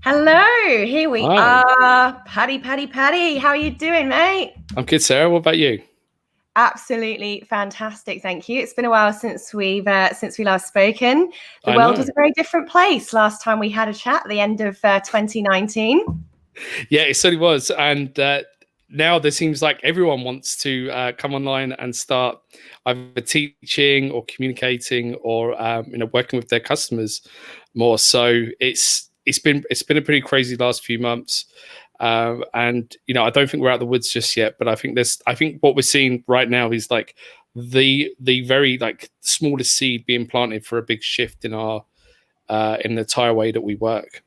Hello, here we Hi, are. Paddy. How are you doing, mate? I'm good, Sarah. What about you? Absolutely fantastic, thank you. It's been a while since we last spoken. The I world was know. a very different place last time we had a chat at the end of 2019. Yeah, it certainly was. And now there seems like everyone wants to come online and start either teaching or communicating or working with their customers more. So it's been a pretty crazy last few months. And I don't think we're out of the woods just yet. But I think what we're seeing right now is like the very like smallest seed being planted for a big shift in our in the entire way that we work.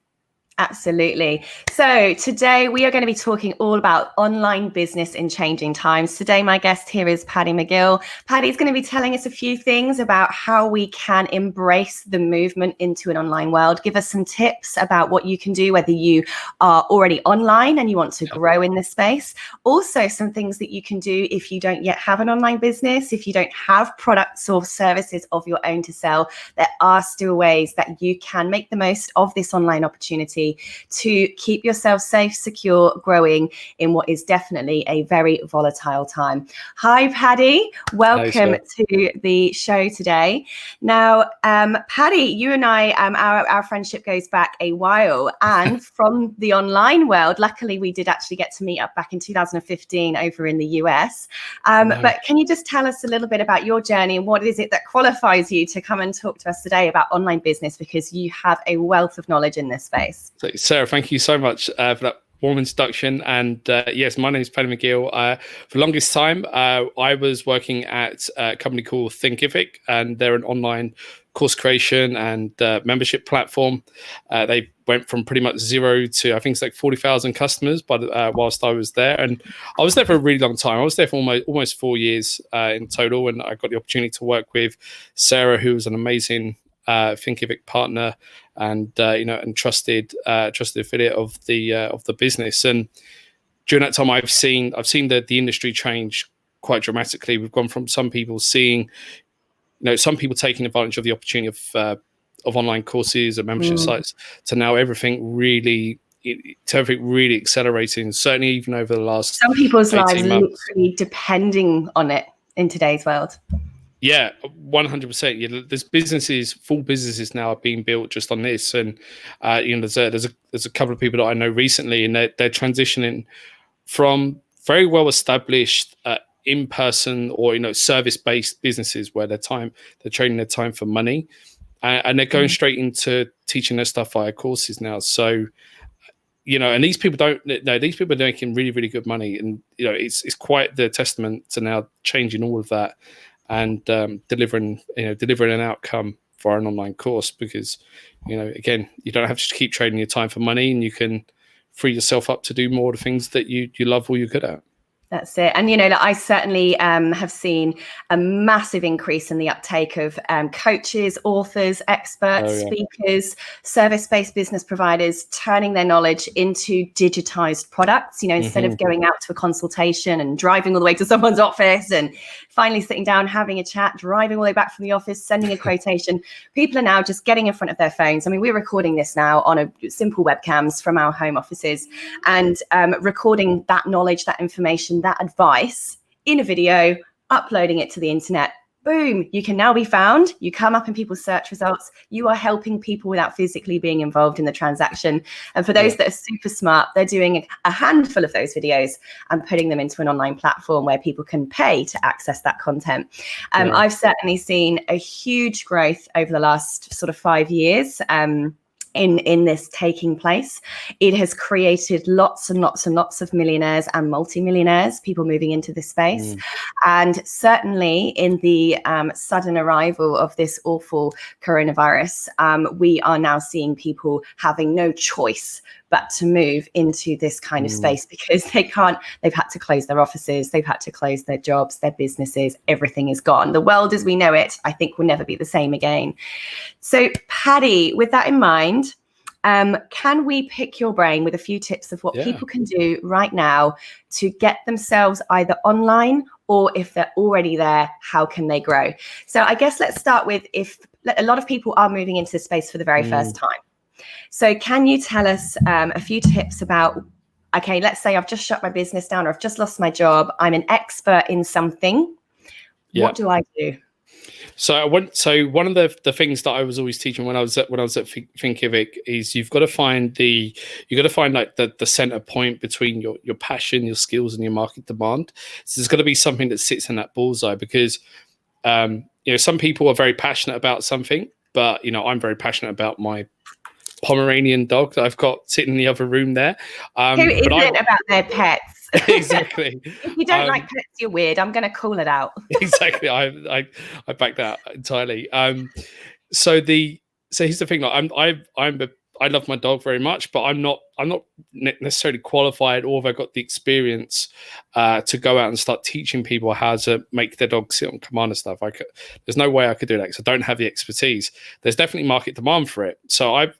Absolutely. So today we are going to be talking all about online business in changing times. Today, my guest here is Paddy McGill. Paddy's going to be telling us a few things about how we can embrace the movement into an online world, give us some tips about what you can do, whether you are already online and you want to grow in this space. Also, some things that you can do if you don't yet have an online business, if you don't have products or services of your own to sell. There are still ways that you can make the most of this online opportunity to keep yourself safe, secure, growing in what is definitely a very volatile time. Hi, Paddy. Welcome to the show today. Now, Paddy, you and I, our friendship goes back a while, and from the online world, luckily we did actually get to meet up back in 2015 over in the US. But can you just tell us a little bit about your journey and what is it that qualifies you to come and talk to us today about online business, because you have a wealth of knowledge in this space? So, Sarah, thank you so much for that warm introduction. And yes, my name is Paddy McGill. For the longest time, I was working at a company called Thinkific, and they're an online course creation and membership platform. They went from pretty much zero to, I think it's like 40,000 customers whilst I was there. And I was there for a really long time. I was there for almost 4 years in total. And I got the opportunity to work with Sarah, who was an amazing Thinkific partner and and trusted affiliate of the business. And during that time, I've seen the industry change quite dramatically. We've gone from some people seeing, some people taking advantage of the opportunity of online courses and membership sites to now everything really accelerating. Certainly, even over the last some people's lives months. literally depending on it in today's world. Yeah, 100%. Yeah, there's full businesses now are being built just on this, and there's a couple of people that I know recently, and they're transitioning from very well established in person or service based businesses where they're trading their time for money, and they're going straight into teaching their stuff via courses now. So and these people are making really, really good money, and it's quite the testament to now changing all of that and delivering an outcome for an online course, because again, you don't have to keep trading your time for money, and you can free yourself up to do more of the things that you love or you're good at. That's it. And, I certainly have seen a massive increase in the uptake of coaches, authors, experts, speakers, service-based business providers turning their knowledge into digitized products, instead of going out to a consultation and driving all the way to someone's office and finally sitting down, having a chat, driving all the way back from the office, sending a quotation. People are now just getting in front of their phones. I mean, we're recording this now on a simple webcams from our home offices and recording that knowledge, that information, that advice in a video, uploading it to the internet. Boom, you can now be found. You come up in people's search results. You are helping people without physically being involved in the transaction. And for those that are super smart, they're doing a handful of those videos and putting them into an online platform where people can pay to access that content. I've certainly seen a huge growth over the last sort of 5 years. In this taking place. It has created lots and lots and lots of millionaires and multimillionaires, people moving into this space. And certainly in the sudden arrival of this awful coronavirus, we are now seeing people having no choice but to move into this kind of space, because they've had to close their offices, they've had to close their jobs, their businesses, everything is gone. The world as we know it, I think, will never be the same again. So, Paddy, with that in mind, can we pick your brain with a few tips of what people can do right now to get themselves either online, or if they're already there, how can they grow? So I guess let's start with, if a lot of people are moving into this space for the very first time. So can you tell us a few tips about, okay, let's say I've just shut my business down, or I've just lost my job. I'm an expert in something. What do I do? So one of the things that I was always teaching when I was at Thinkific is you've got to find like the center point between your passion, your skills, and your market demand. So there's got to be something that sits in that bullseye, because some people are very passionate about something, but I'm very passionate about my Pomeranian dog that I've got sitting in the other room there. Who isn't about their pets? Exactly. If you don't like pets, you're weird. I'm going to call it out. Exactly. I back that entirely. So here's the thing. Like, I love my dog very much, but I'm not necessarily qualified, or have I got the experience to go out and start teaching people how to make their dog sit on command and stuff. There's no way I could do that, because I don't have the expertise. There's definitely market demand for it. So I've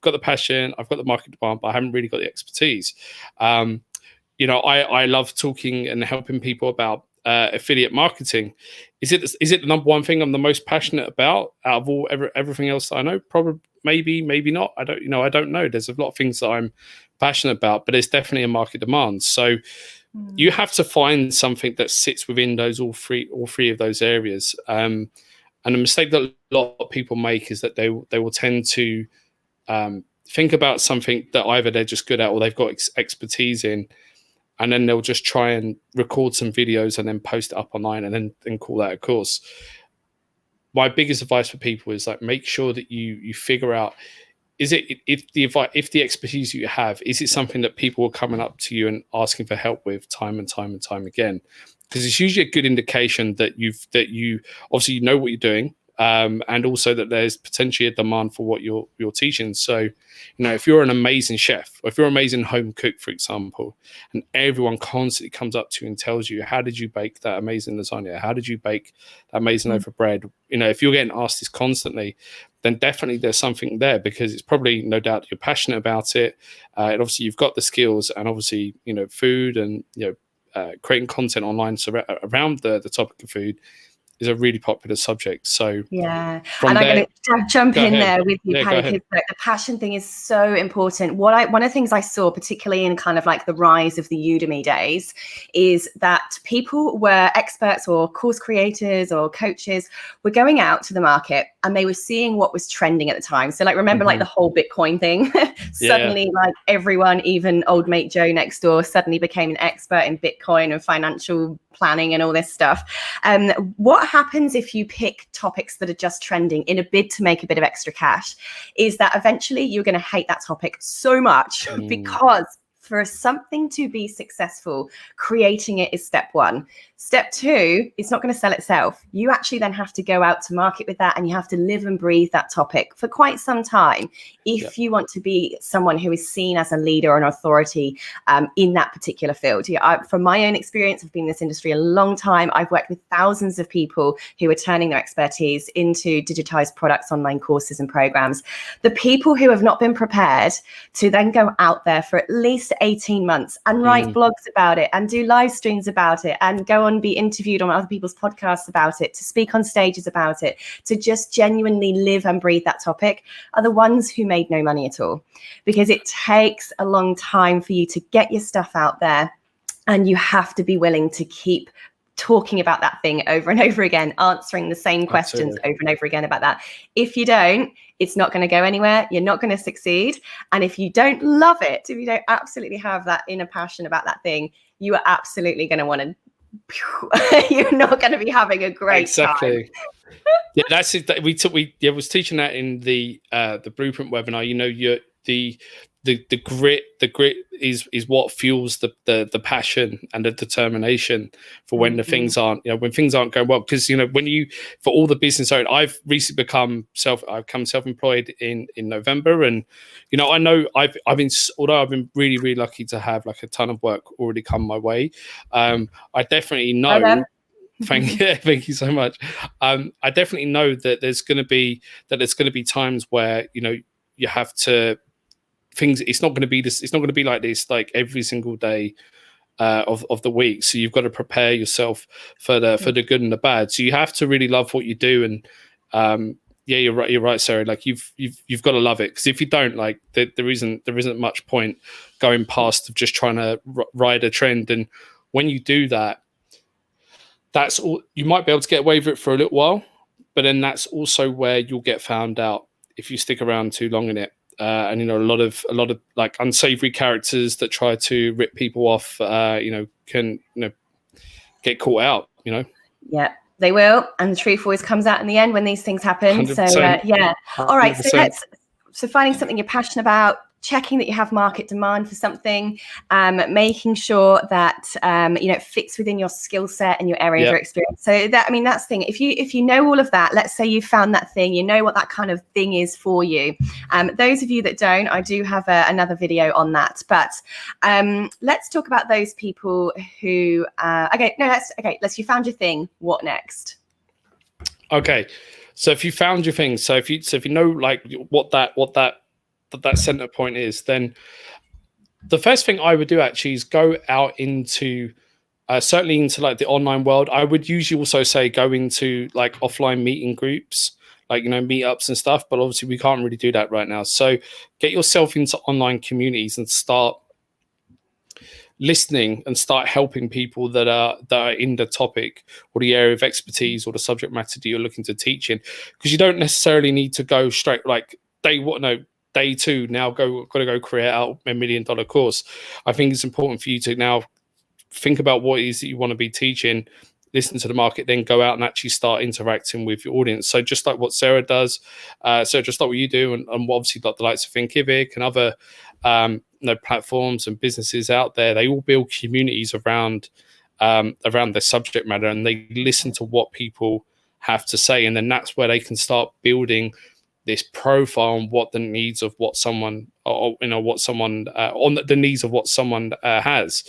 got the passion, I've got the market demand, but I haven't really got the expertise. I love talking and helping people about affiliate marketing. Is it the number one thing I'm the most passionate about out of everything else that I know? Probably, maybe not. I don't know. There's a lot of things that I'm passionate about, but it's definitely a market demand. So you have to find something that sits within all three of those areas. And the mistake that a lot of people make is that they will tend to think about something that either they're just good at or they've got expertise in, and then they'll just try and record some videos and then post it up online and then call that a course. My biggest advice for people is, like, make sure that you figure out, is it, if the expertise you have, is it something that people are coming up to you and asking for help with time and time and time again? Because it's usually a good indication that you obviously know what you're doing, and also that there's potentially a demand for what you're teaching. So, if you're an amazing chef, or if you're an amazing home cook, for example, and everyone constantly comes up to you and tells you, how did you bake that amazing lasagna? How did you bake that amazing loaf of bread? If you're getting asked this constantly, then definitely there's something there, because it's probably, no doubt, you're passionate about it. And obviously you've got the skills, and obviously, food and, creating content online around the topic of food is a really popular subject. So yeah, and I'm going to jump in there with you, Paddy, because the passion thing is so important. One of the things I saw, particularly in kind of like the rise of the Udemy days, is that people were experts or course creators or coaches were going out to the market and they were seeing what was trending at the time. So, like, remember like the whole Bitcoin thing? Suddenly, like, everyone, even old mate Joe next door, suddenly became an expert in Bitcoin and financial planning and all this stuff. What happens if you pick topics that are just trending in a bid to make a bit of extra cash is that eventually you're going to hate that topic so much, because for something to be successful, creating it is step one. Step two, it's not going to sell itself. You actually then have to go out to market with that, and you have to live and breathe that topic for quite some time if you want to be someone who is seen as a leader or an authority in that particular field. From my own experience, I've been in this industry a long time. I've worked with thousands of people who are turning their expertise into digitized products, online courses and programs. The people who have not been prepared to then go out there for at least 18 months and write blogs about it and do live streams about it and go on, be interviewed on other people's podcasts about it, to speak on stages about it, to just genuinely live and breathe that topic, are the ones who made no money at all. Because it takes a long time for you to get your stuff out there, and you have to be willing to keep talking about that thing over and over again, answering the same questions over and over again about that. If you don't, it's not going to go anywhere. You're not going to succeed. And if you don't love it, if you don't absolutely have that inner passion about that thing, you are absolutely going to want to, you're not going to be having a great time. Yeah, that's it. We was teaching that in the Blueprint webinar. The grit is what fuels the passion and the determination for when the things aren't going well. Because for all the business owners, I've recently become self-employed in November, and I know I've been really, really lucky to have like a ton of work already come my way. I definitely know. Thank you so much. I definitely know that there's going to be times where you have to. It's not going to be this. It's not going to be like this like every single day of the week. So you've got to prepare yourself for the good and the bad. So you have to really love what you do, and yeah, you're right, Sarah. Like you've got to love it, because if you don't, like there isn't much point going past of just trying to ride a trend. And when you do that, that's all. You might be able to get away with it for a little while, but then that's also where you'll get found out if you stick around too long in it. And a lot of like unsavory characters that try to rip people off, can get caught out. Yeah, they will, and the truth always comes out in the end when these things happen. 100%. So yeah. 100%. All right. So finding something you're passionate about, checking that you have market demand for something, making sure that it fits within your skill set and your area of your experience. So that's the thing. If you know all of that, let's say you found that thing, you know what that kind of thing is for you. Those of you that don't, I do have another video on that. But let's talk about those people who. You found your thing. What next? Okay, so if you found your thing, so if you know like what that center point is, then the first thing I would do actually is go out into certainly into like the online world. I would usually also say go into like offline meeting groups, like meetups and stuff, but obviously we can't really do that right now. So get yourself into online communities and start listening and start helping people that are in the topic or the area of expertise or the subject matter that you're looking to teach in, because you don't necessarily need to go straight like day two, now got to go create out $1 million course. I think it's important for you to now think about what it is that you want to be teaching, listen to the market, then go out and actually start interacting with your audience. So just like what Sarah does, just like what you do, and obviously like the likes of Thinkific and other platforms and businesses out there, they all build communities around their subject matter, and they listen to what people have to say, and then that's where they can start building this profile on what the needs of what someone, on the needs of what someone has.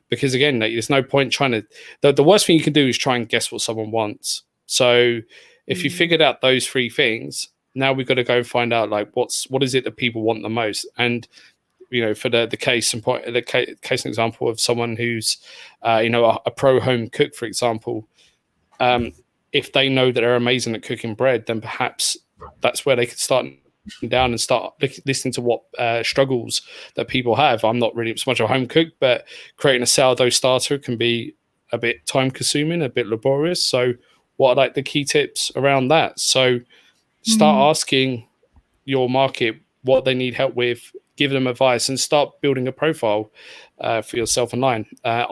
Because again, there's no point trying to. The worst thing you can do is try and guess what someone wants. So if you figured out those three things, now we've got to go and find out like what is it that people want the most. And for the case and example of someone who's a pro home cook, for example, if they know that they're amazing at cooking bread, then perhaps that's where they could start down and start listening to what struggles that people have. I'm not really so much a home cook, but creating a sourdough starter can be a bit time consuming, a bit laborious. So what are like the key tips around that? So start asking your market what they need help with, give them advice, and start building a profile for yourself online. I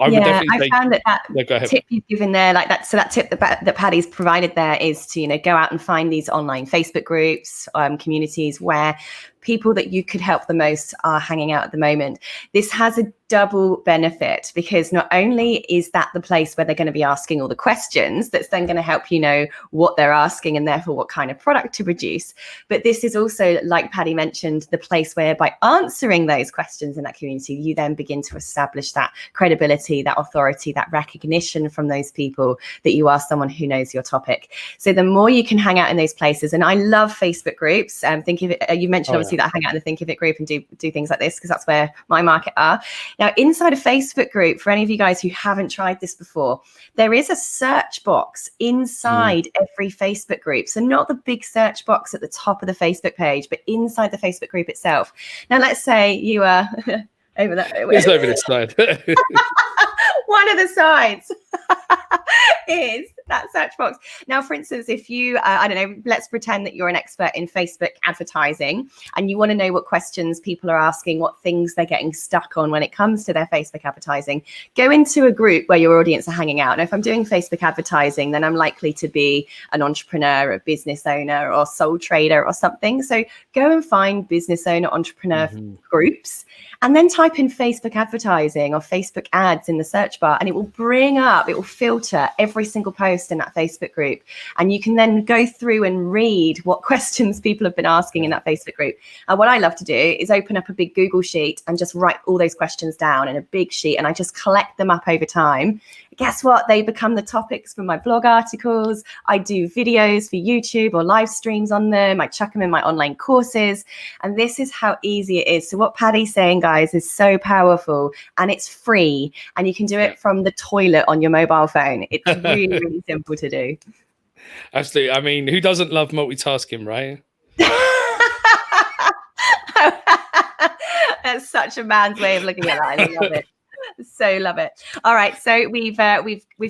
found that tip you've given there, like that. So that tip that Paddy's provided there is to go out and find these online Facebook groups, communities where people that you could help the most are hanging out at the moment. This has a double benefit, because not only is that the place where they're going to be asking all the questions that's then going to help you know what they're asking and therefore what kind of product to produce, but this is also, like Paddy mentioned, the place where by answering those questions in that community, you then begin to establish that credibility, that authority, that recognition from those people that you are someone who knows your topic. So the more you can hang out in those places, and I love Facebook groups. Think of it, you mentioned obviously that I hang out in the Thinkific group and do things like this because that's where my market are. Now, inside a Facebook group, for any of you guys who haven't tried this before, there is a search box inside every Facebook group. So not the big search box at the top of the Facebook page, but inside the Facebook group itself. Now, let's say you are over there. It's over this side. One of the sides is that search box. Now, for instance, if you, let's pretend that you're an expert in Facebook advertising and you want to know what questions people are asking, what things they're getting stuck on when it comes to their Facebook advertising, go into a group where your audience are hanging out. Now, if I'm doing Facebook advertising, then I'm likely to be an entrepreneur, a business owner, or sole trader or something. So go and find business owner, entrepreneur groups, and then type in Facebook advertising or Facebook ads in the search bar, and it will filter every single post in that Facebook group. And you can then go through and read what questions people have been asking in that Facebook group. And what I love to do is open up a big Google sheet and just write all those questions down in a big sheet, and I just collect them up over time. Guess what? They become the topics for my blog articles. I do videos for YouTube or live streams on them. I chuck them in my online courses. And this is how easy it is. So what Paddy's saying, guys, is so powerful, and it's free. And you can do it from the toilet on your mobile phone. It's really, really simple to do. Absolutely. I mean, who doesn't love multitasking, right? That's such a man's way of looking at that. I love it. So love it. All right, so we've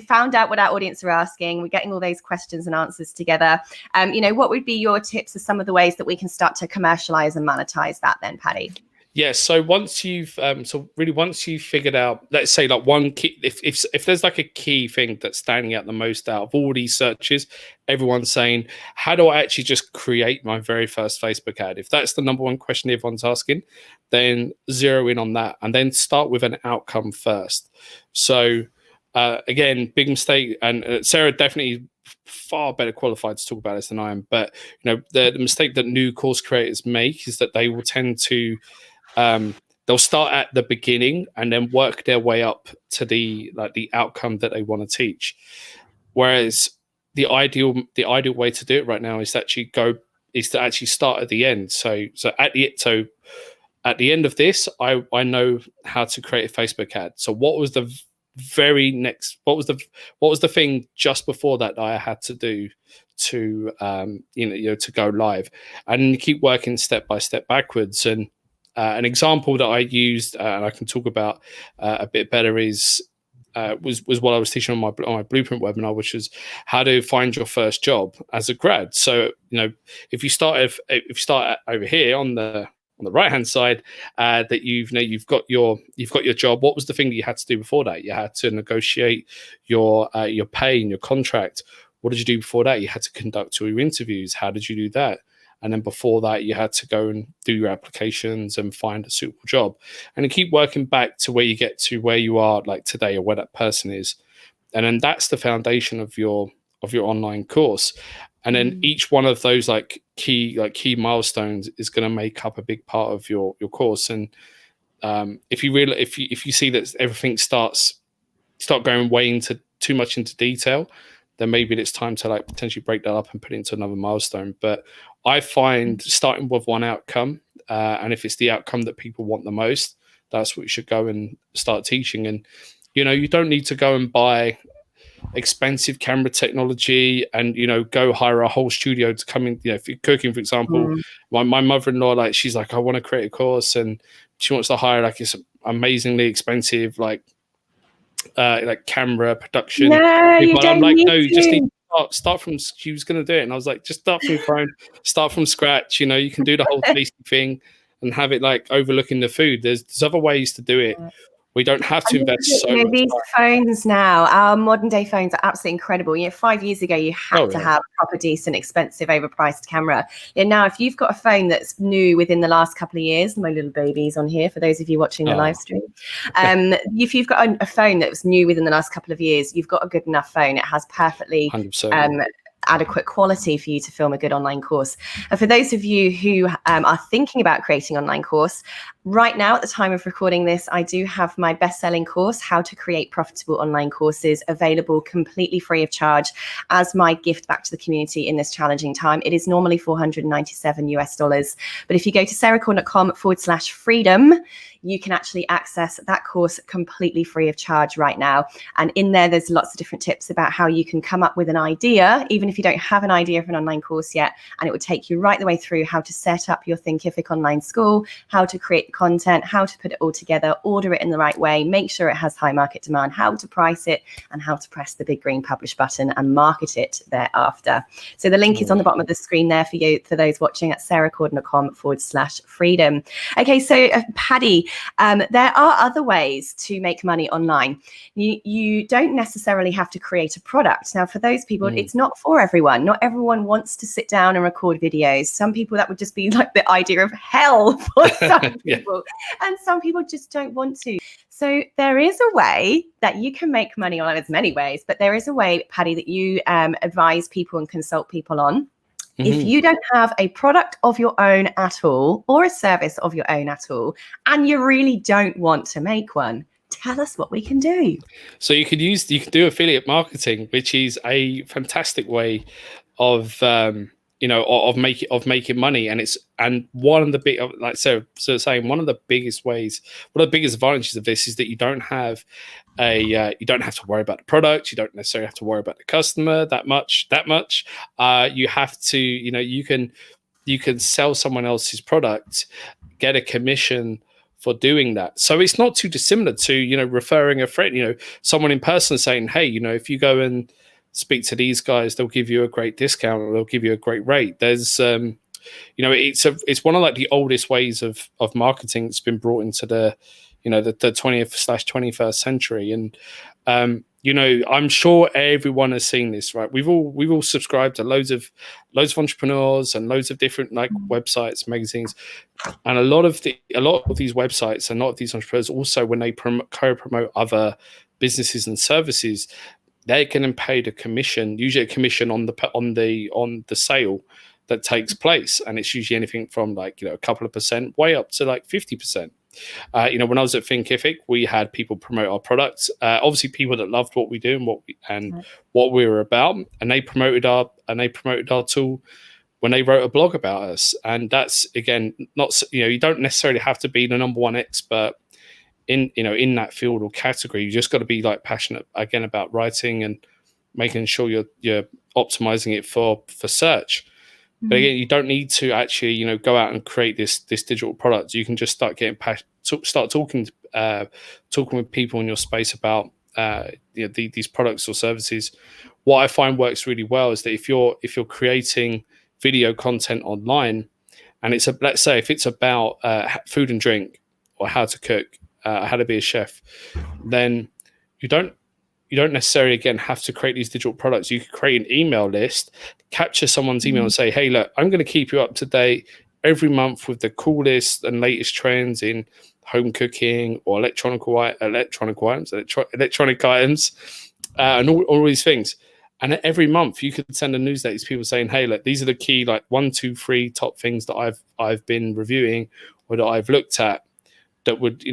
found out what our audience are asking. We're getting all those questions and answers together. What would be your tips of some of the ways that we can start to commercialize and monetize that then, Paddy? Yeah. So once you've figured out, let's say like one key, if there's like a key thing that's standing out the most out of all these searches, everyone's saying, how do I actually just create my very first Facebook ad? If that's the number one question everyone's asking, then zero in on that and then start with an outcome first. So again, big mistake, and Sarah definitely far better qualified to talk about this than I am. But the mistake that new course creators make is that they will tend to they'll start at the beginning and then work their way up to the outcome that they want to teach. Whereas the ideal way to do it right now is to actually start at the end. So at the end of this, I know how to create a Facebook ad. So what was the very next? What was the thing just before that I had to do to to go live, and keep working step by step backwards. And an example that I used, and I can talk about a bit better, is was what I was teaching on my Blueprint webinar, which was how to find your first job as a grad. So if you start over here on the right hand side, that you've got your job. What was the thing that you had to do before that? You had to negotiate your pay and your contract. What did you do before that? You had to conduct your interviews. How did you do that? And then before that, you had to go and do your applications and find a suitable job, and then keep working back to where you get to where you are like today, or where that person is. And then that's the foundation of your online course. And then each one of those key milestones is going to make up a big part of your course. And if you see that everything start going way into too much into detail, then maybe it's time to potentially break that up and put it into another milestone. But I find starting with one outcome, and if it's the outcome that people want the most, that's what you should go and start teaching. And you don't need to go and buy expensive camera technology and go hire a whole studio to come in. If you're cooking, for example, my mother-in-law, she's like, I want to create a course, and she wants to hire this amazingly expensive camera production. No, you don't. I'm like, need no, you to. just need to start from. She was going to do it, and I was like, just start from your phone, start from scratch. You can do the whole tasting thing and have it overlooking the food. There's other ways to do it. We don't have to invest so much. These phones now, our modern day phones are absolutely incredible. 5 years ago, you had to have a proper, decent, expensive, overpriced camera. Now, if you've got a phone that's new within the last couple of years, my little baby's on here for those of you watching the live stream. If you've got a phone that was new within the last couple of years, you've got a good enough phone. It has perfectly 100%. Adequate quality for you to film a good online course. And for those of you who are thinking about creating an online course, right now at the time of recording this, I do have my best-selling course, How to Create Profitable Online Courses, available completely free of charge as my gift back to the community in this challenging time. It is normally $497, but if you go to sarahcordiner.com/freedom, you can actually access that course completely free of charge right now. And in there, there's lots of different tips about how you can come up with an idea, even if you don't have an idea for an online course yet. And it will take you right the way through how to set up your Thinkific online school, how to create the content, how to put it all together, order it in the right way, make sure it has high market demand, how to price it, and how to press the big green publish button and market it thereafter. So the link is on the bottom of the screen there for you, for those watching, at sarahcordiner.com/freedom. Okay, so Paddy, there are other ways to make money online. You don't necessarily have to create a product. Now, for those people, it's not for everyone. Not everyone wants to sit down and record videos. Some people, that would just be like the idea of hell for some people. And some people just don't want to. So there is a way that you can make money online. There's many ways, but there is a way, Paddy, that you advise people and consult people on. If you don't have a product of your own at all, or a service of your own at all, and you really don't want to make one, tell us what we can do. So you can do affiliate marketing, which is a fantastic way of of making money. And one of the big, like so saying, one of the biggest advantages of this is that you don't have to worry about the product. You don't necessarily have to worry about the customer that much. You have to, you can sell someone else's product, get a commission for doing that. So it's not too dissimilar to, referring a friend, someone in person saying, hey, if you go and speak to these guys, they'll give you a great discount, or they'll give you a great rate. There's, it's one of like the oldest ways of marketing that's been brought into the 20th/21st century. And, I'm sure everyone has seen this, right? We've all subscribed to loads of entrepreneurs and loads of different like websites, magazines, and a lot of these websites and a lot of these entrepreneurs also, when they co-promote other businesses and services, they're getting paid a commission, usually a commission on the sale that takes place, and it's usually anything from like a couple of percent way up to like 50%. When I was at Thinkific, we had people promote our products. Obviously, people that loved what we do and what we were about, and they promoted our tool when they wrote a blog about us. And that's, again, not, you don't necessarily have to be the number one expert in that field or category. You just got to be like passionate again about writing and making sure you're optimizing it for search. But again, you don't need to actually, go out and create this digital product. You can just start getting start talking with people in your space about these products or services. What I find works really well is that if you're creating video content online, and let's say if it's about food and drink or how to cook, how to be a chef, then you don't necessarily, again, have to create these digital products. You could create an email list, capture someone's email and say, hey, look, I'm going to keep you up to date every month with the coolest and latest trends in home cooking or electronic items, and all these things. And every month you could send a newsletter to people saying, hey, look, these are the key, like 1, 2, 3 top things that I've been reviewing or that I've looked at that would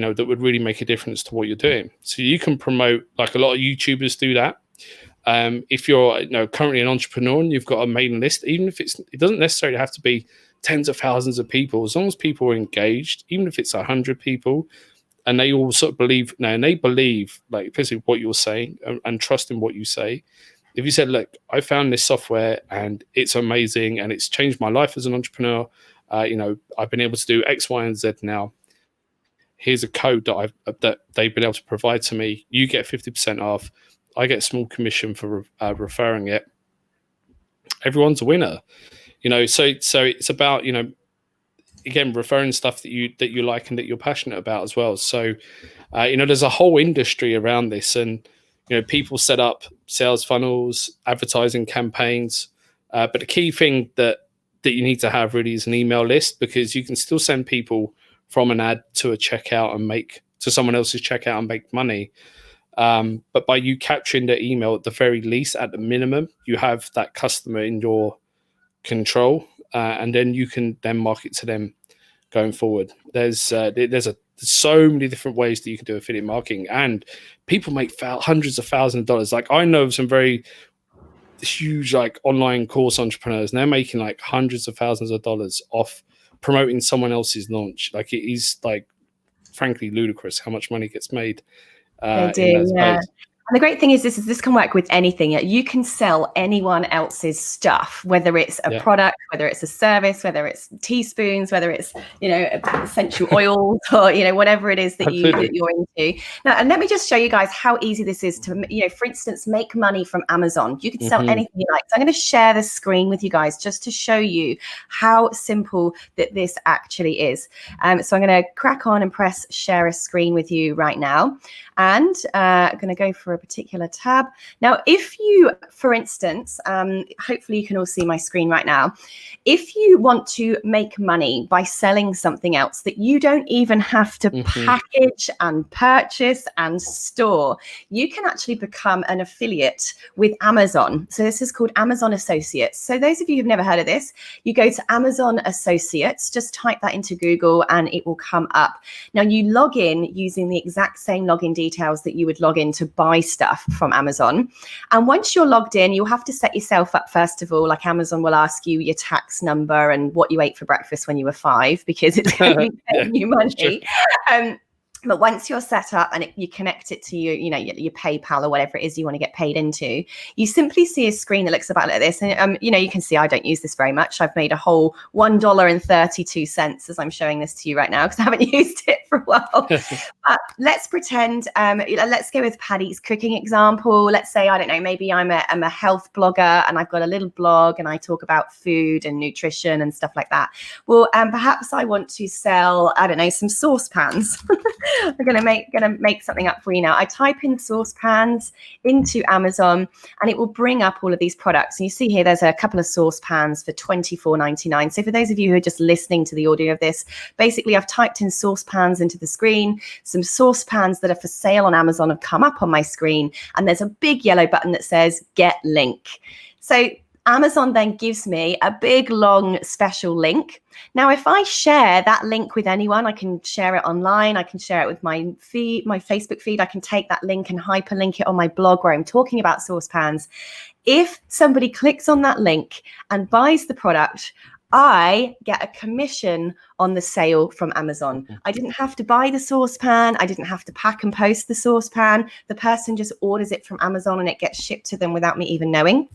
really make a difference to what you're doing. So you can promote, like a lot of YouTubers do that. If you're currently an entrepreneur and you've got a mailing list, even if it doesn't necessarily have to be tens of thousands of people, as long as people are engaged, even if it's 100 people, and they all sort of believe, like especially what you're saying and trust in what you say. If you said, look, I found this software and it's amazing and it's changed my life as an entrepreneur, I've been able to do X, Y, and Z now. Here's a code that they've been able to provide to me. You get 50% off. I get a small commission for referring it. Everyone's a winner, So it's about again, referring stuff that you like and that you're passionate about as well. So there's a whole industry around this, and people set up sales funnels, advertising campaigns. But the key thing that you need to have really is an email list, because you can still send people from an ad to a checkout and to someone else's checkout and make money. But by you capturing their email, at the very least, at the minimum, you have that customer in your control, and then you can then market to them going forward. There's so many different ways that you can do affiliate marketing, and people make hundreds of thousands of dollars. Like, I know of some very huge like online course entrepreneurs, and they're making like hundreds of thousands of dollars off promoting someone else's launch. Like, it is like frankly ludicrous how much money gets made. They do, yeah. And the great thing is this can work with anything. You can sell anyone else's stuff, whether it's a product, whether it's a service, whether it's teaspoons, whether it's, essential oils or, whatever it is that you're into. Now, and let me just show you guys how easy this is to, for instance, make money from Amazon. You can sell anything you like. So I'm going to share the screen with you guys just to show you how simple that this actually is. So I'm going to crack on and press share a screen with you right now. And I'm going to go for a particular tab. Now, if you, for instance, hopefully you can all see my screen right now. If you want to make money by selling something else that you don't even have to package and purchase and store, you can actually become an affiliate with Amazon. So this is called Amazon Associates. So those of you who've never heard of this, you go to Amazon Associates, just type that into Google and it will come up. Now, you log in using the exact same login details that you would log in to buy stuff from Amazon. And once you're logged in, you'll have to set yourself up first of all. Like Amazon will ask you your tax number and what you ate for breakfast when you were 5, because it's going to be paying you money. But once you're set up and you connect it to your PayPal or whatever it is you want to get paid into, you simply see a screen that looks about like this. And, you can see I don't use this very much. I've made a whole $1.32 as I'm showing this to you right now because I haven't used it for a while. Let's pretend, let's go with Paddy's cooking example. Let's say, I don't know, maybe I'm a health blogger and I've got a little blog and I talk about food and nutrition and stuff like that. Well, perhaps I want to sell, I don't know, some saucepans. I'm gonna make something up for you now. I type in saucepans into Amazon and it will bring up all of these products. And you see here, there's a couple of saucepans for $24.99. So for those of you who are just listening to the audio of this, basically I've typed in saucepans into the screen. Some saucepans that are for sale on Amazon have come up on my screen, and there's a big yellow button that says Get Link. So Amazon then gives me a big, long, special link. Now, if I share that link with anyone, I can share it online. I can share it with my feed, my Facebook feed. I can take that link and hyperlink it on my blog where I'm talking about saucepans. If somebody clicks on that link and buys the product, I get a commission on the sale from Amazon. I didn't have to buy the saucepan. I didn't have to pack and post the saucepan. The person just orders it from Amazon and it gets shipped to them without me even knowing.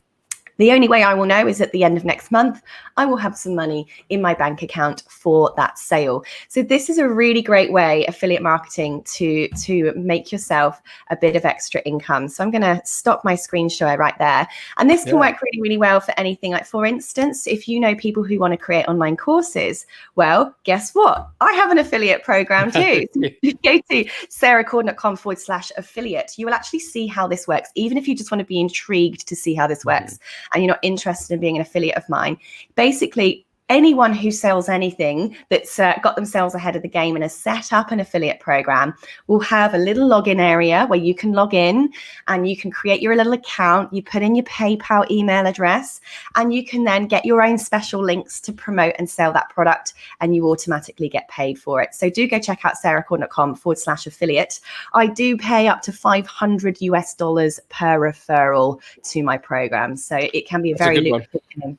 The only way I will know is at the end of next month, I will have some money in my bank account for that sale. So this is a really great way, affiliate marketing, to make yourself a bit of extra income. So I'm going to stop my screen share right there. And this can work really, really well for anything. Like, for instance, if you know people who want to create online courses, well, guess what? I have an affiliate program too. So if you go to sarahcordiner.com/affiliate, you will actually see how this works, even if you just want to be intrigued to see how this works. And you're not interested in being an affiliate of mine. Basically, anyone who sells anything that's got themselves ahead of the game and has set up an affiliate program will have a little login area where you can log in and you can create your little account. You put in your PayPal email address and you can then get your own special links to promote and sell that product, and you automatically get paid for it. So do go check out sarahcordiner.com/affiliate. I do pay up to $500 per referral to my program. So it can be a very lucrative thing.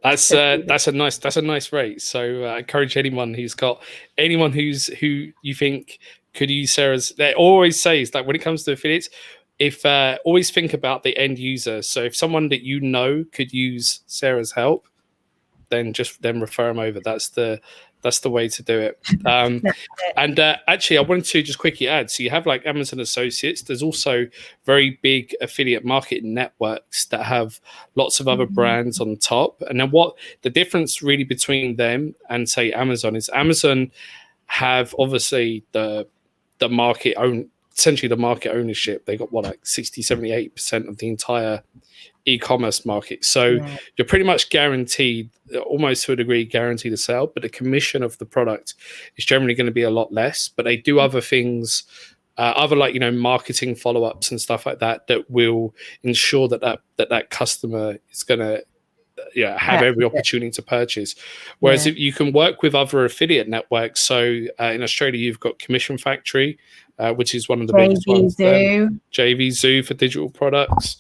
That's a nice rate. So I encourage anyone who you think could use Sarah's. They always say is like, when it comes to affiliates, if always think about the end user. So if someone that you know could use Sarah's help, then refer them over. That's the way to do it. And actually, I wanted to just quickly add, so you have like Amazon Associates. There's also very big affiliate marketing networks that have lots of other brands on top. And then what the difference really between them and say Amazon is, Amazon have obviously the market essentially the market ownership. They got like 60, 78% of the entire e-commerce market. So you're pretty much guaranteed, almost to a degree, guaranteed a sale, but the commission of the product is generally going to be a lot less. But they do other things, other marketing follow-ups and stuff like that will ensure that customer is going to have every opportunity to purchase. Whereas if you can work with other affiliate networks, so in Australia you've got Commission Factory, which is one of the biggest ones. JVs for digital products.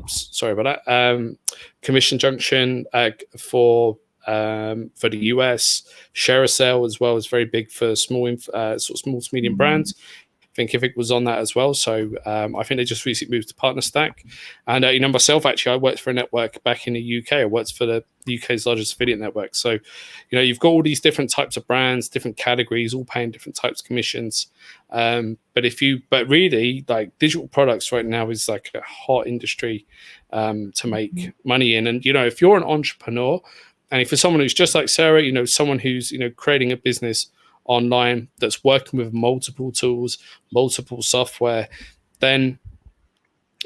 Sorry about that. Commission Junction for the US. ShareASale as well is very big for small to medium brands. Thinkific was on that as well. So I think they just recently moved to PartnerStack. And myself, actually, I worked for a network back in the UK. I worked for the UK's largest affiliate network. So, you've got all these different types of brands, different categories, all paying different types of commissions. But really, like, digital products right now is like a hot industry to make money in. And, if you're an entrepreneur, and if you're someone who's just like Sarah, someone who's, creating a business online that's working with multiple tools, multiple software, then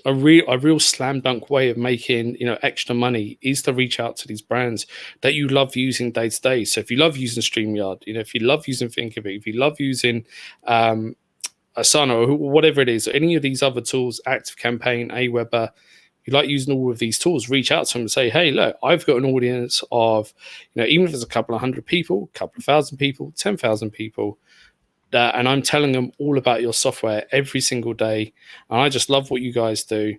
a real slam dunk way of making extra money is to reach out to these brands that you love using day to day. So if you love using StreamYard, if you love using Thinkific, if you love using Asana or whatever it is, or any of these other tools, ActiveCampaign, Aweber, you like using all of these tools, reach out to them and say, hey, look, I've got an audience of, even if it's a couple of hundred people, a couple of thousand people, 10,000 people, and I'm telling them all about your software every single day, and I just love what you guys do.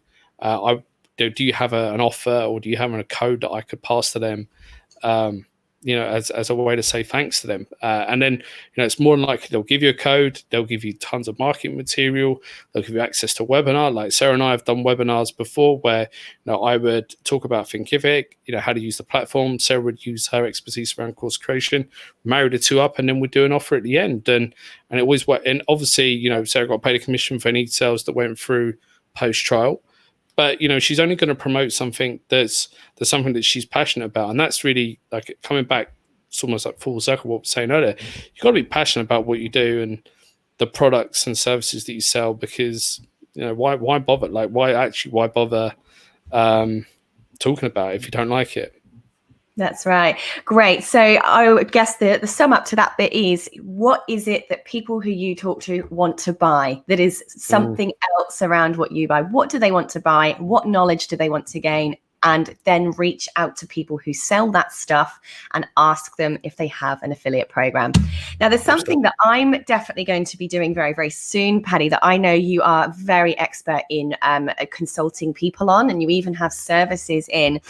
Do you have an offer, or do you have a code that I could pass to them? As a way to say thanks to them. And then, it's more than likely they'll give you a code, they'll give you tons of marketing material, they'll give you access to a webinar. Like Sarah and I have done webinars before where, I would talk about Thinkific, how to use the platform. Sarah would use her expertise around course creation, marry the two up, and then we'd do an offer at the end. And it always worked. And obviously, Sarah got paid a commission for any sales that went through post-trial. But she's only going to promote something that's something that she's passionate about, and that's really like coming back. It's almost like full circle what we were saying earlier. You've got to be passionate about what you do and the products and services that you sell, because why bother? Like why bother talking about it if you don't like it? That's right. Great. So I would guess the sum up to that bit is, what is it that people who you talk to want to buy that is something else around what you buy? What do they want to buy? What knowledge do they want to gain? And then reach out to people who sell that stuff and ask them if they have an affiliate program. Now, there's something that I'm definitely going to be doing very, very soon, Paddy, that I know you are very expert in consulting people on, and you even have services in.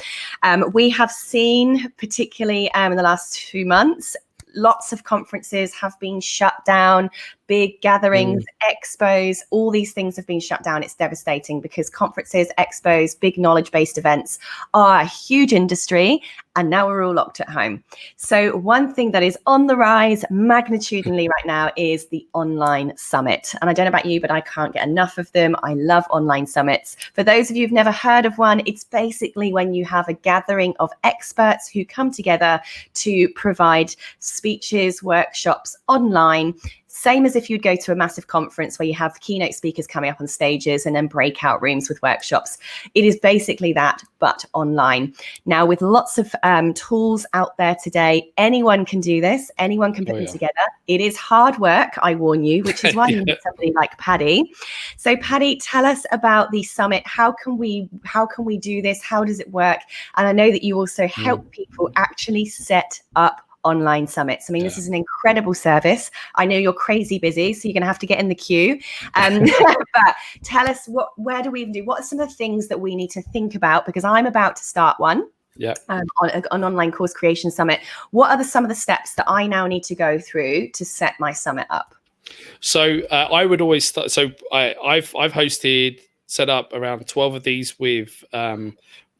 We have seen, particularly in the last 2 months, lots of conferences have been shut down, big gatherings, expos, all these things have been shut down. It's devastating because conferences, expos, big knowledge-based events are a huge industry, and now we're all locked at home. So one thing that is on the rise magnitudinally right now is the online summit. And I don't know about you, but I can't get enough of them. I love online summits. For those of you who've never heard of one, it's basically when you have a gathering of experts who come together to provide speeches, workshops online, same as if you'd go to a massive conference where you have keynote speakers coming up on stages and then breakout rooms with workshops. It is basically that, but online. Now, with lots of tools out there today, anyone can do this. Anyone can put them together. It is hard work, I warn you, which is why you need somebody like Paddy. So Paddy, tell us about the summit. How can we do this? How does it work? And I know that you also help people actually set up online summits. I mean, this is an incredible service. I know you're crazy busy, so you're going to have to get in the queue. But tell us, where do we even do? What are some of the things that we need to think about? Because I'm about to start one. On an online course creation summit. What are some of the steps that I now need to go through to set my summit up? So I would always start. So I've set up around 12 of these with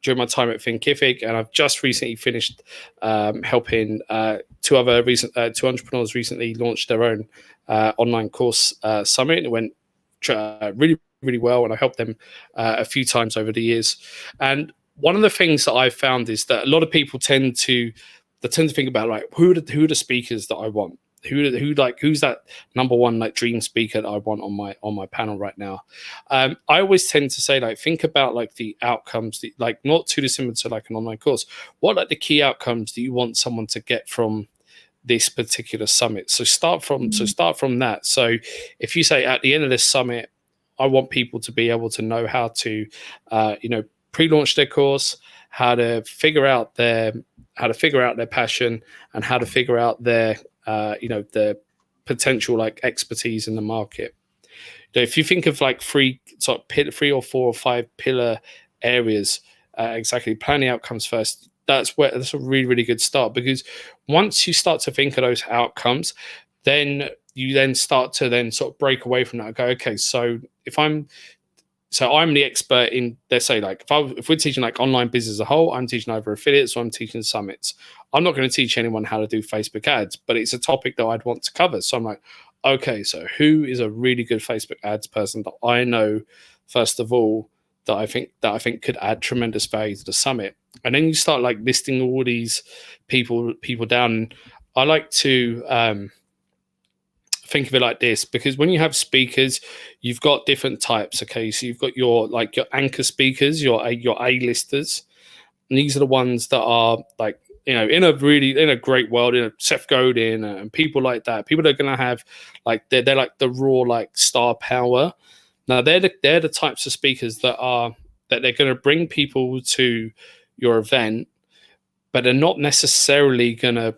during my time at Thinkific, and I've just recently finished helping two entrepreneurs recently launch their own online course summit. It went really, really well, and I helped them a few times over the years. And one of the things that I've found is that a lot of people tend to think about, like, who are the speakers that I want? Who's that number one dream speaker that I want on my panel right now? I always tend to say, think about the outcomes, not too dissimilar to an online course. What are the key outcomes that you want someone to get from this particular summit? So start from that. So if you say at the end of this summit, I want people to be able to know how to pre-launch their course, how to figure out their passion, and how to figure out their the potential expertise in the market. If you think of three or four or five pillar areas, exactly, plan the outcomes first. That's a really, really good start, because once you start to think of those outcomes, then you start to sort of break away from that and go, okay, so I'm the expert in, let's say, if we're teaching online business as a whole, I'm teaching over affiliates, so I'm teaching summits. I'm not going to teach anyone how to do Facebook ads, but it's a topic that I'd want to cover. So I'm like, okay, so who is a really good Facebook ads person that I know, first of all, that I think could add tremendous value to the summit? And then you start listing all these people down. I like to think of it like this, because when you have speakers, you've got different types. Okay, so you've got your anchor speakers, your A-listers, and these are the ones that are in a great world, in a Seth Godin and people like that. People that are going to have they're like the raw star power. Now they're the types of speakers that they're going to bring people to your event, but they're not necessarily going to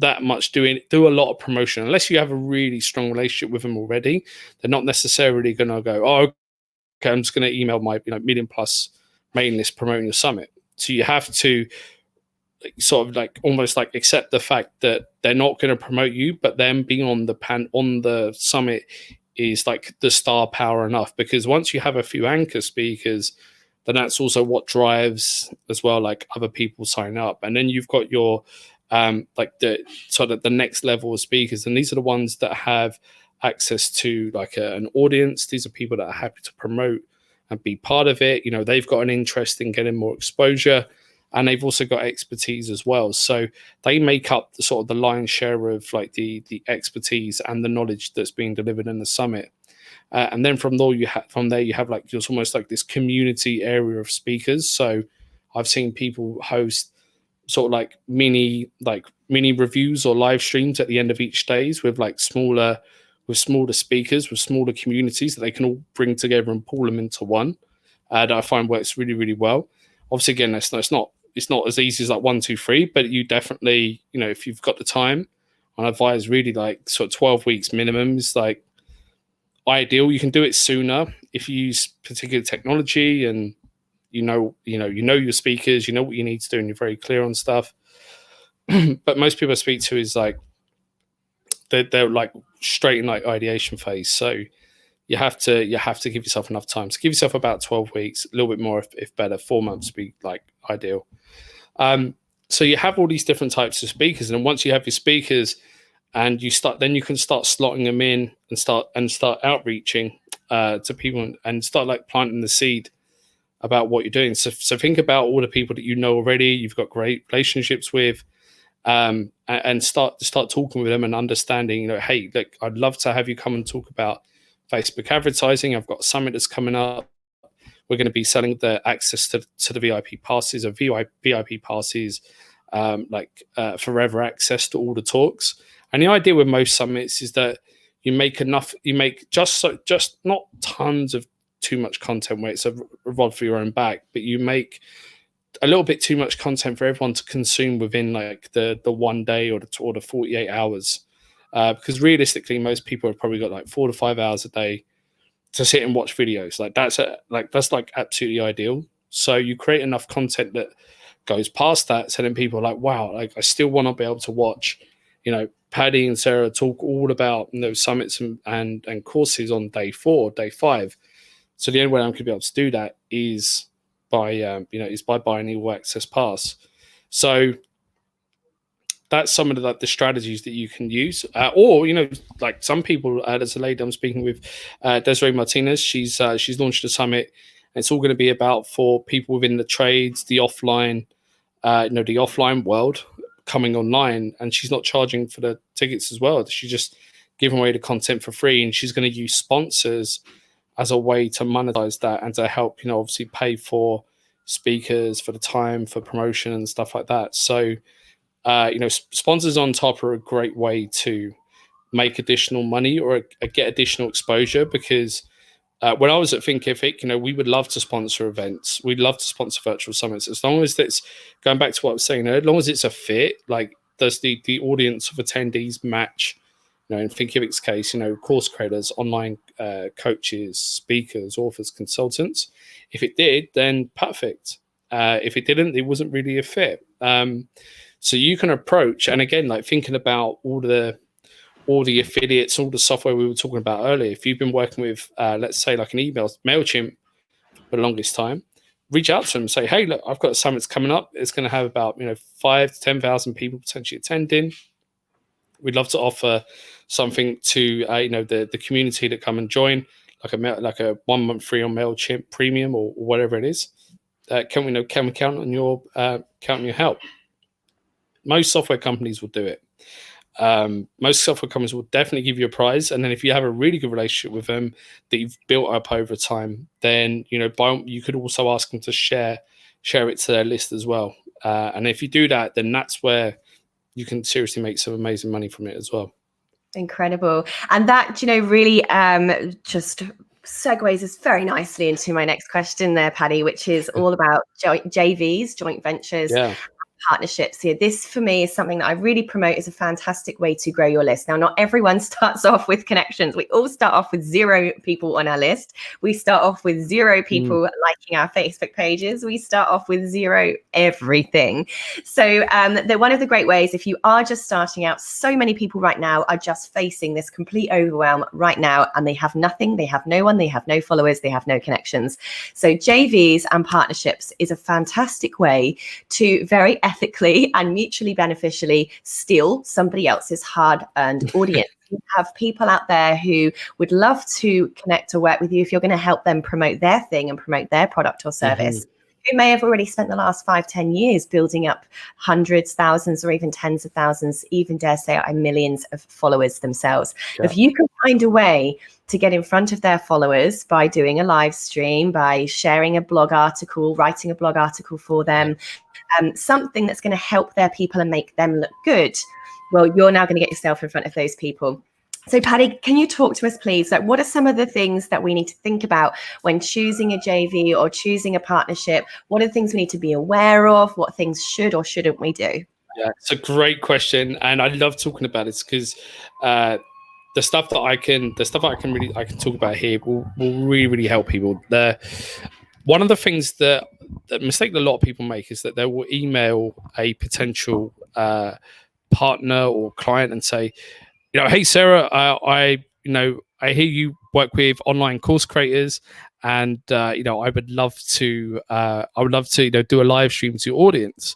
that much do a lot of promotion unless you have a really strong relationship with them already. They're not necessarily going to go, oh, okay, I'm just going to email my million plus mailing list promoting your summit. So you have to sort of almost accept the fact that they're not going to promote you, but them being on the summit is the star power enough, because once you have a few anchor speakers, then that's also what drives as well, other people sign up. And then you've got your the sort of the next level of speakers, and these are the ones that have access to an audience. These are people that are happy to promote and be part of it. They've got an interest in getting more exposure, and they've also got expertise as well. So they make up the sort of the lion's share of the expertise and the knowledge that's being delivered in the summit. And then from there you have just almost this community area of speakers. So I've seen people host sort of mini reviews or live streams at the end of each days with smaller speakers, with smaller communities that they can all bring together and pull them into one. That I find works really, really well. Obviously, again, it's not as easy as 1, 2, 3, but you definitely, if you've got the time, and I advise really sort of 12 weeks minimum is ideal. You can do it sooner if you use particular technology and you know your speakers, you know what you need to do, and you're very clear on stuff. But most people I speak to is they're straight in ideation phase. So you have to give yourself enough time. So give yourself about 12 weeks, a little bit more if better. 4 months would be ideal. So you have all these different types of speakers, and once you have your speakers, and then you can start slotting them in and start outreaching to people and start planting the seed about what you're doing. So think about all the people that you know already, you've got great relationships with, and start talking with them and understanding, hey, look, I'd love to have you come and talk about Facebook advertising. I've got a summit that's coming up. We're going to be selling the access to the VIP passes, or VIP passes, forever access to all the talks. And the idea with most summits is that you make just not tons of too much content where it's a rod for your own back, but you make a little bit too much content for everyone to consume within the 1 day or the 48 hours. Because realistically, most people have probably got 4 to 5 hours a day to sit and watch videos. That's absolutely ideal. So you create enough content that goes past that, so then people are wow, I still want to be able to watch, Paddy and Sarah talk all about summits and courses on day 4, day 5. So the only way I'm going to be able to do that is by buying the all access pass. So that's some of the strategies that you can use, or some people. There's a lady I'm speaking with, Desiree Martinez. She's launched a summit, and it's all going to be about for people within the trades, the offline, the offline world coming online. And she's not charging for the tickets as well. She's just giving away the content for free, and she's going to use sponsors as a way to monetize that and to help, obviously pay for speakers, for the time, for promotion and stuff like that. So. Sponsors on top are a great way to make additional money or get additional exposure, because when I was at Thinkific, we would love to sponsor events. We'd love to sponsor virtual summits, as long as it's going back to what I was saying, as long as it's a fit, does the audience of attendees match, in Thinkific's case, course creators, online coaches, speakers, authors, consultants. If it did, then perfect. If it didn't, it wasn't really a fit. So you can approach, and again, thinking about all the affiliates, all the software we were talking about earlier. If you've been working with, let's say, an email, MailChimp for the longest time, reach out to them and say, hey, look, I've got a summit coming up. It's going to have about 5,000 to 10,000 people potentially attending. We'd love to offer something to the community that come and join, like a 1 month free on MailChimp Premium or whatever it is. Can we count on your help? Most software companies will do it. Most software companies will definitely give you a prize, and then if you have a really good relationship with them that you've built up over time, then you could also ask them to share it to their list as well. And if you do that, then that's where you can seriously make some amazing money from it as well. Incredible. And that really just segues us very nicely into my next question there, Paddy, which is all about JVs, joint ventures. Yeah. partnerships here. This for me is something that I really promote as a fantastic way to grow your list. Now, not everyone starts off with connections. We all start off with 0 people on our list. We start off with 0 people liking our Facebook pages. We start off with 0 everything. So one of the great ways, if you are just starting out, so many people right now are just facing this complete overwhelm right now, and they have nothing, they have no one, they have no followers, they have no connections. So JVs and partnerships is a fantastic way to very ethically and mutually beneficially steal somebody else's hard-earned audience. You have people out there who would love to connect or work with you if you're going to help them promote their thing and promote their product or service. Who may have already spent the last 5-10 years building up hundreds, thousands, or even tens of thousands, even dare say millions of followers themselves. Yeah. If you can find a way to get in front of their followers by doing a live stream, by sharing a blog article, writing a blog article for them, something that's going to help their people and make them look good, well, you're now going to get yourself in front of those people. So Paddy, can you talk to us, please? Like, what are some of the things that we need to think about when choosing a JV or choosing a partnership? What are the things we need to be aware of? What things should or shouldn't we do? Yeah, it's a great question, and I love talking about it because the stuff that I can talk about here will really help people. One of the things the mistake that a lot of people make is that they will email a potential partner or client and say, hey Sarah, I hear you work with online course creators, and I would love to do a live stream to your audience.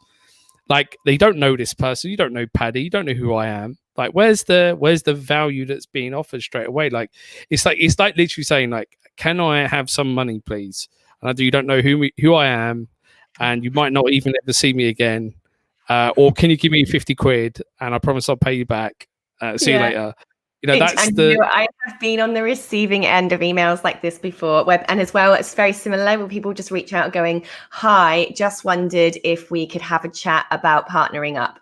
Like, they don't know this person, you don't know Paddy, you don't know who I am. Like, where's the value that's being offered straight away? Like, it's like literally saying, like, can I have some money, please? And you don't know who I am, and you might not even ever see me again. Or can you give me 50 quid and I promise I'll pay you back? See you later. I have been on the receiving end of emails like this before, and as well, it's very similar where people just reach out going, hi, just wondered if we could have a chat about partnering up.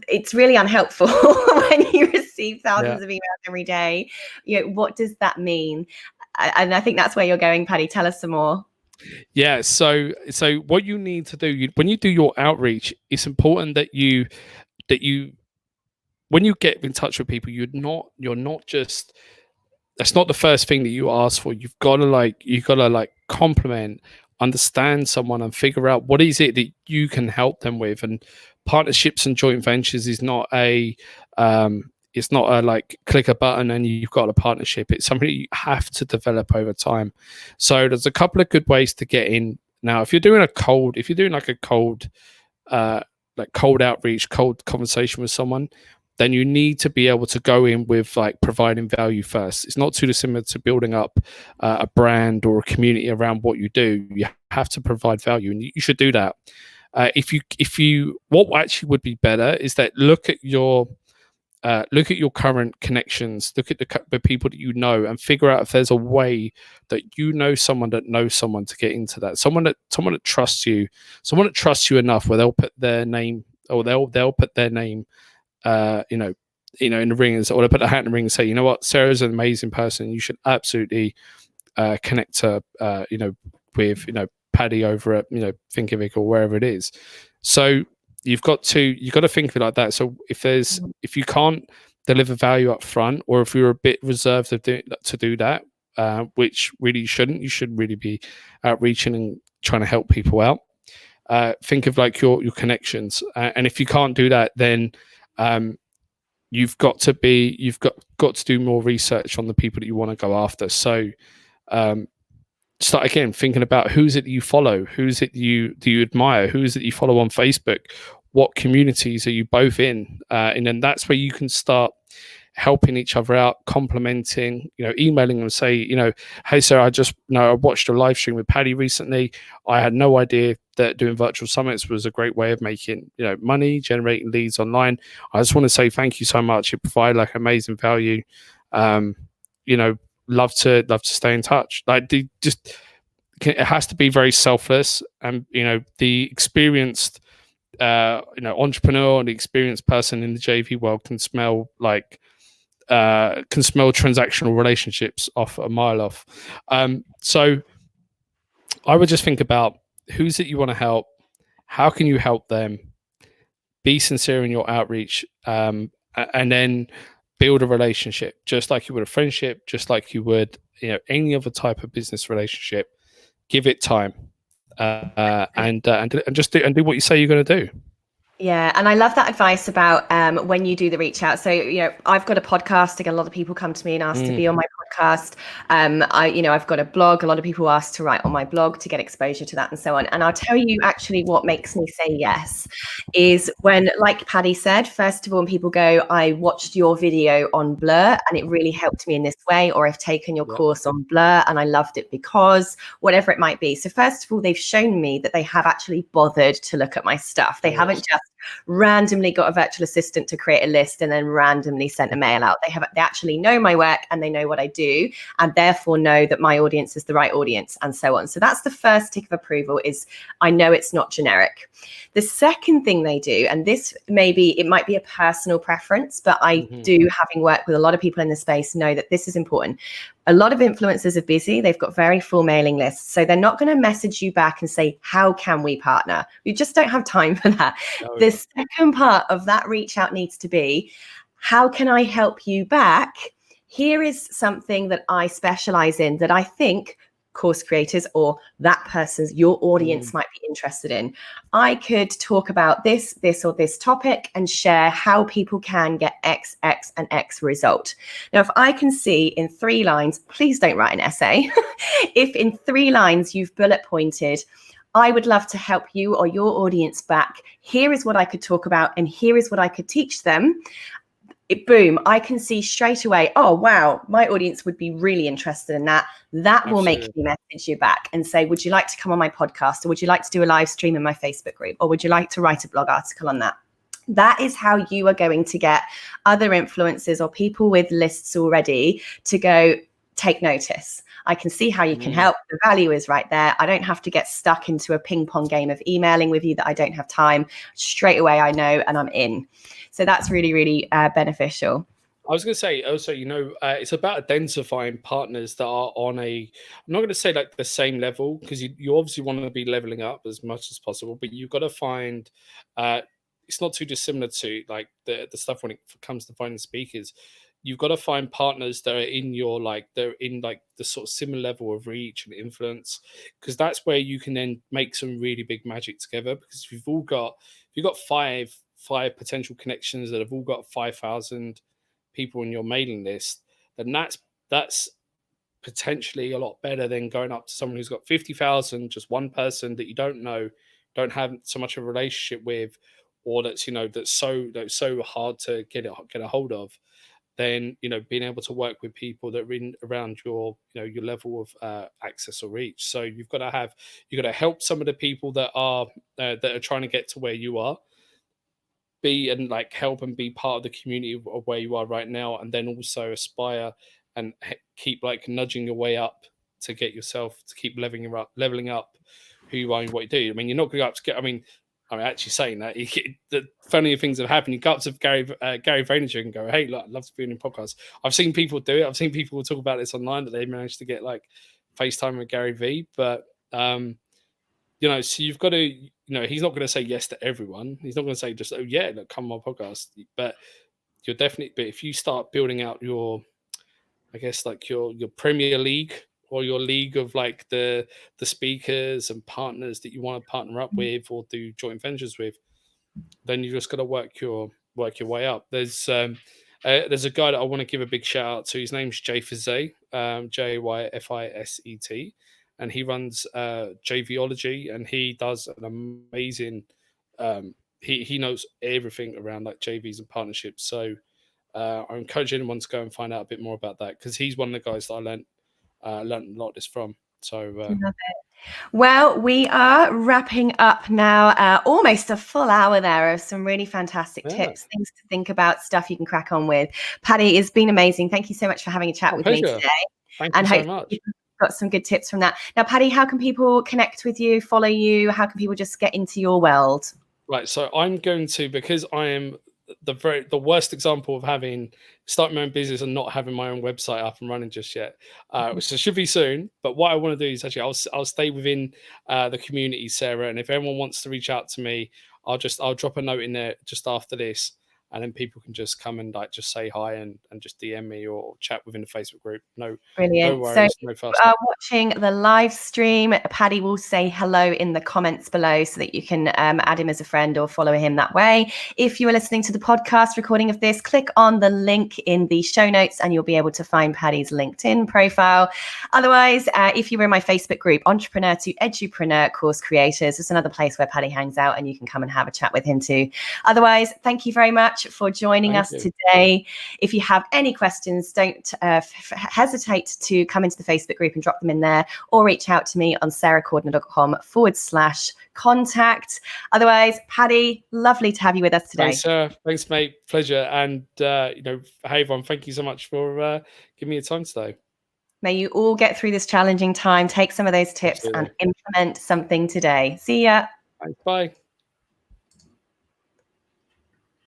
It's really unhelpful when you receive thousands of emails every day. What does that mean? And I think that's where you're going, Paddy. Tell us some more. Yeah, so what you need to do, when you do your outreach, it's important that you when you get in touch with people, you're not just, that's not the first thing that you ask for. You've got to compliment, understand someone, and figure out what is it that you can help them with. And partnerships and joint ventures is not it's not a like click a button and you've got a partnership. It's something you have to develop over time. So there's a couple of good ways to get in. Now, if you're doing like a cold outreach, cold conversation with someone, then you need to be able to go in with like providing value first. It's not too dissimilar to building up a brand or a community around what you do. You have to provide value, and you should do that. What actually would be better is that look at your current connections, look at the people that you know, and figure out if there's a way that someone that knows someone to get into that. Someone that trusts you, enough where they'll put their name, or they'll put their name in the ring, or they put a hat in the ring and say, you know what, Sarah's an amazing person. You should absolutely connect her, with Paddy over at Thinkific or wherever it is. So you've got to think of it like that. So if you can't deliver value up front, or if you're a bit reserved to do that, which really you shouldn't, you should really be outreaching and trying to help people out. Think of like your connections, and if you can't do that, then you've got to do more research on the people that you want to go after. So start again thinking about who's it that you follow, who's it do you admire, who is it you follow on Facebook, what communities are you both in, and then that's where you can start helping each other out, complimenting, emailing them, say, hey Sarah, I watched a live stream with Paddy recently. I had no idea that doing virtual summits was a great way of making money, generating leads online. I just want to say thank you so much. You provide like amazing value. Love to stay in touch. Like it has to be very selfless, and the experienced entrepreneur and the experienced person in the JV world can smell transactional relationships off a mile off. So I would just think about who's it you want to help, how can you help them? Be sincere in your outreach, and then build a relationship, just like you would a friendship, just like you would, any other type of business relationship. Give it time, and just do what you say you're going to do. Yeah, and I love that advice about when you do the reach out. So, I've got a podcast. Again, a lot of people come to me and ask to be on my podcast. I've got a blog. A lot of people ask to write on my blog to get exposure to that and so on. And I'll tell you actually what makes me say yes is when, like Paddy said, first of all, when people go, I watched your video on Blur and it really helped me in this way, or I've taken your course on Blur and I loved it because whatever it might be. So first of all, they've shown me that they have actually bothered to look at my stuff. They haven't just randomly got a virtual assistant to create a list and then randomly sent a mail out. They actually know my work and they know what I do, and therefore know that my audience is the right audience and so on. So that's the first tick of approval, is I know it's not generic. The second thing they do, and this it might be a personal preference, but I do, having worked with a lot of people in the space, know that this is important. A lot of influencers are busy. They've got very full mailing lists. So they're not going to message you back and say, how can we partner? You just don't have time for that. The second part of that reach out needs to be, how can I help you back? Here is something that I specialize in that I think course creators or your audience might be interested in. I could talk about this or this topic and share how people can get X, X, and X result. Now, if I can see in 3 lines, please don't write an essay. If in 3 lines you've bullet pointed, I would love to help you or your audience back. Here is what I could talk about and here is what I could teach them. Boom, I can see straight away, oh, wow, my audience would be really interested in that. That will make me message you back and say, would you like to come on my podcast? Or would you like to do a live stream in my Facebook group? Or would you like to write a blog article on that? That is how you are going to get other influencers or people with lists already to go, take notice. I can see how you can help. The value is right there. I don't have to get stuck into a ping pong game of emailing with you that I don't have time. Straight away, I know, and I'm in. So that's really, really beneficial. I was going to say also, it's about identifying partners that are on I'm not going to say like the same level, because you obviously want to be leveling up as much as possible, but you've got to find, it's not too dissimilar to like the stuff when it comes to finding speakers. You've got to find partners that are in the sort of similar level of reach and influence, because that's where you can then make some really big magic together. Because if you've got five potential connections that have all got 5,000 people on your mailing list, then that's potentially a lot better than going up to someone who's got 50,000, just one person that you don't know, don't have so much of a relationship with, or that's so hard to get a hold of. Then being able to work with people that are in around your your level of access or reach. So you've got to help some of the people that are trying to get to where you are, help and be part of the community of where you are right now, and then also aspire and keep nudging your way up to get yourself to keep leveling up who you are and what you do. I mean, you're not going to go up to get. I'm actually saying that the funnier things have happened. You go up to Gary Vaynerchuk and go, "Hey, look, I'd love to be on your podcast." I've seen people do it. I've seen people talk about this online that they managed to get FaceTime with Gary V. But so you've got to, he's not going to say yes to everyone. He's not going to say just, "Oh yeah, look, come on my podcast." But you're definitely. But if you start building out your, I guess your Premier League, or your league of the speakers and partners that you want to partner up with or do joint ventures with, then you just got to work your way up. There's a guy that I want to give a big shout out to. His name's Jayfiset, Jayfiset, and he runs JVology, and he does an amazing. He knows everything around JVs and partnerships. So I encourage anyone to go and find out a bit more about that, because he's one of the guys that I learned a lot of this from. So love it. Well, we are wrapping up now. Almost a full hour there of some really fantastic tips, things to think about, stuff you can crack on with. Paddy, it's been amazing. Thank you so much for having a chat with me today. Thank you so much. Got some good tips from that. Now, Paddy, how can people connect with you, follow you? How can people just get into your world? Right. So I'm going to, because I am the worst example of starting my own business and not having my own website up and running just yet, which should be soon. But what I want to do is actually I'll stay within the community, Sarah, and if anyone wants to reach out to me, I'll drop a note in there just after this, and then people can just come and like just say hi and just DM me or chat within the Facebook group. Brilliant. No worries, no fuss. Watching the live stream, Paddy will say hello in the comments below so that you can add him as a friend or follow him that way. If you are listening to the podcast recording of this, click on the link in the show notes and you'll be able to find Paddy's LinkedIn profile. Otherwise, if you were in my Facebook group, Entrepreneur to Edupreneur Course Creators, it's another place where Paddy hangs out and you can come and have a chat with him too. Otherwise, thank you very much for joining us today. If you have any questions, don't hesitate to come into the Facebook group and drop them in there, or reach out to me on sarahcordiner.com/contact. Otherwise, Paddy, lovely to have you with us today. Thanks, Sarah. Thanks, mate. Pleasure. And hey everyone, thank you so much for giving me your time today. May you all get through this challenging time, take some of those tips and implement something today. See ya. Thanks, bye.